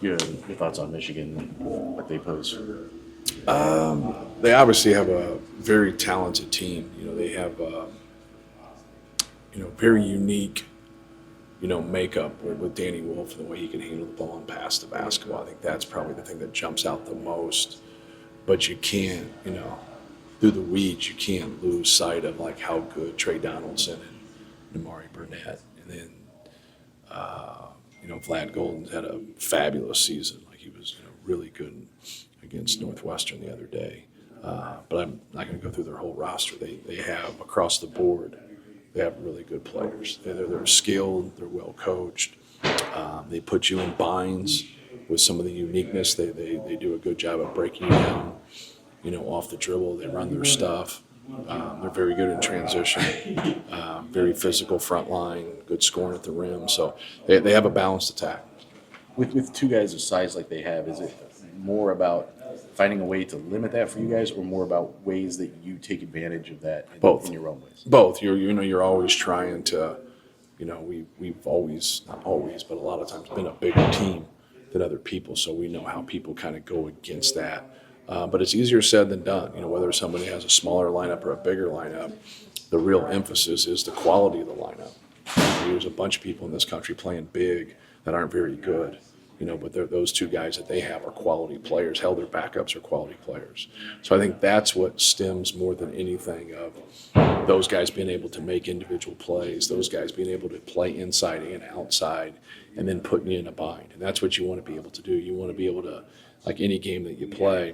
Your thoughts on Michigan, what they pose? They obviously have a very talented team. They have very unique makeup with Danny Wolf and the way he can handle the ball and pass the basketball. I think that's probably the thing that jumps out the most. But you can't, through the weeds, you can't lose sight of like how good Trey Donaldson and Amari Burnett, and then Vlad Golden's had a fabulous season. Like he was really good against Northwestern the other day. But I'm not going to go through their whole roster. They have across the board. They have really good players. They're skilled. They're well coached. They put you in binds with some of the uniqueness. They do a good job of breaking you down, off the dribble. They run their stuff. They're very good in transition. Very physical front line. Good scoring at the rim. So they have a balanced attack. With two guys of size like they have, is it more about finding a way to limit that for you guys, or more about ways that you take advantage of that in your own ways? Both. You're always trying to, we've always, not always, but a lot of times been a bigger team than other people, so we know how people kind of go against that. But it's easier said than done. Whether somebody has a smaller lineup or a bigger lineup, the real emphasis is the quality of the lineup. There's a bunch of people in this country playing big that aren't very good. But those two guys that they have are quality players. Hell, their backups are quality players. So I think that's what stems more than anything of those guys being able to make individual plays, those guys being able to play inside and outside, and then putting you in a bind. And that's what you want to be able to do. You want to be able to, like any game that you play,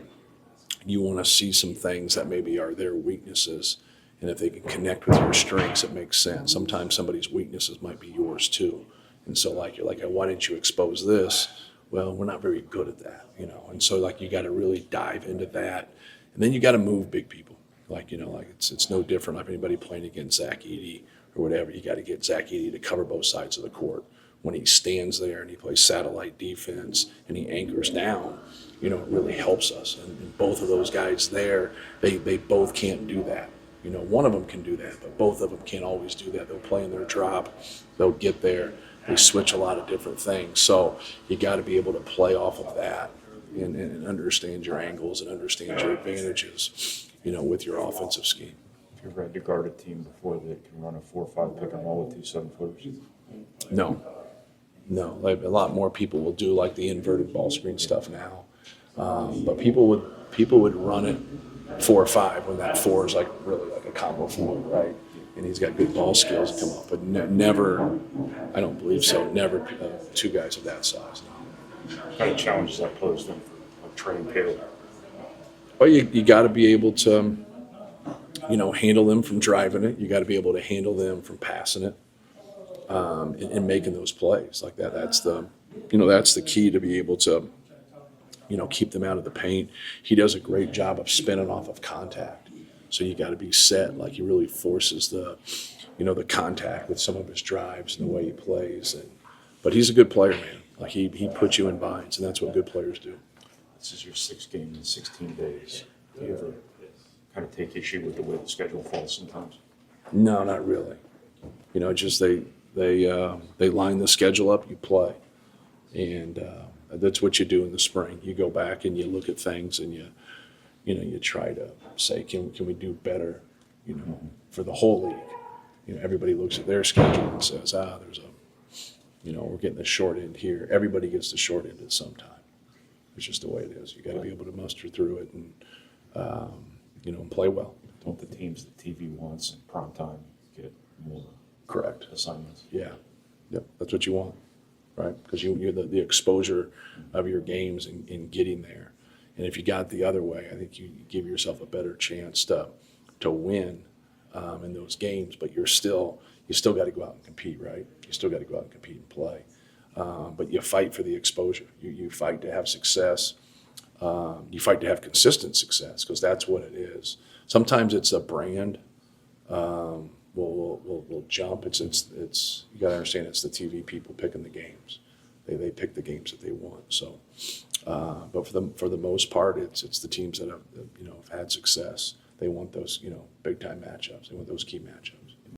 you want to see some things that maybe are their weaknesses. And if they can connect with your strengths, it makes sense. Sometimes somebody's weaknesses might be yours too. And so you're like, why didn't you expose this? Well, we're not very good at that, And so you got to really dive into that. And then you got to move big people. It's no different like anybody playing against Zach Edey or whatever. You got to get Zach Edey to cover both sides of the court. When he stands there and he plays satellite defense and he anchors down, it really helps us. And both of those guys there, they both can't do that. One of them can do that, but both of them can't always do that. They'll play in their drop. They'll get there. They switch a lot of different things. So you got to be able to play off of that and understand your angles and understand your advantages, with your offensive scheme. Have you ever had to guard a team before that can run a 4-5 pick and roll with 2 7-footers? No. A lot more people will do like the inverted ball screen stuff now. But people would run it 4-5 when that 4 is really like a combo 4, right? And he's got good ball skills to come up, but never, I don't believe so, never two guys of that size. No. What kind of challenges that pose them for Trey and Caleb? Well, you got to be able to, handle them from driving it. You got to be able to handle them from passing it, and making those plays like that. That's the key to be able to, keep them out of the paint. He does a great job of spinning off of contact. So you got to be set. He really forces the contact with some of his drives and the way he plays. But he's a good player, man. He puts you in binds, and that's what good players do. This is your 6th game in 16 days. Do you ever kind of take issue with the way the schedule falls sometimes? No, not really. Just they line the schedule up, you play, and that's what you do in the spring. You go back and you look at things and you try to say, can we do better, for the whole league. Everybody looks at their schedule and says, there's we're getting the short end here. Everybody gets the short end at some time. It's just the way it is. You got to be able to muster through it and, and play well. Don't the teams that TV wants in prime time get more Correct assignments? Yeah. Yep. That's what you want, right? Because you're the exposure of your games in getting there. And if you got it the other way, I think you give yourself a better chance to win in those games. But you still got to go out and compete, right? You still got to go out and compete and play. But you fight for the exposure. You fight to have success. You fight to have consistent success because that's what it is. Sometimes it's a brand. Will jump. It's you got to understand it's the TV people picking the games. They pick the games that they want. So. But for the most part, it's the teams that have had success. They want those big time matchups. They want those key matchups.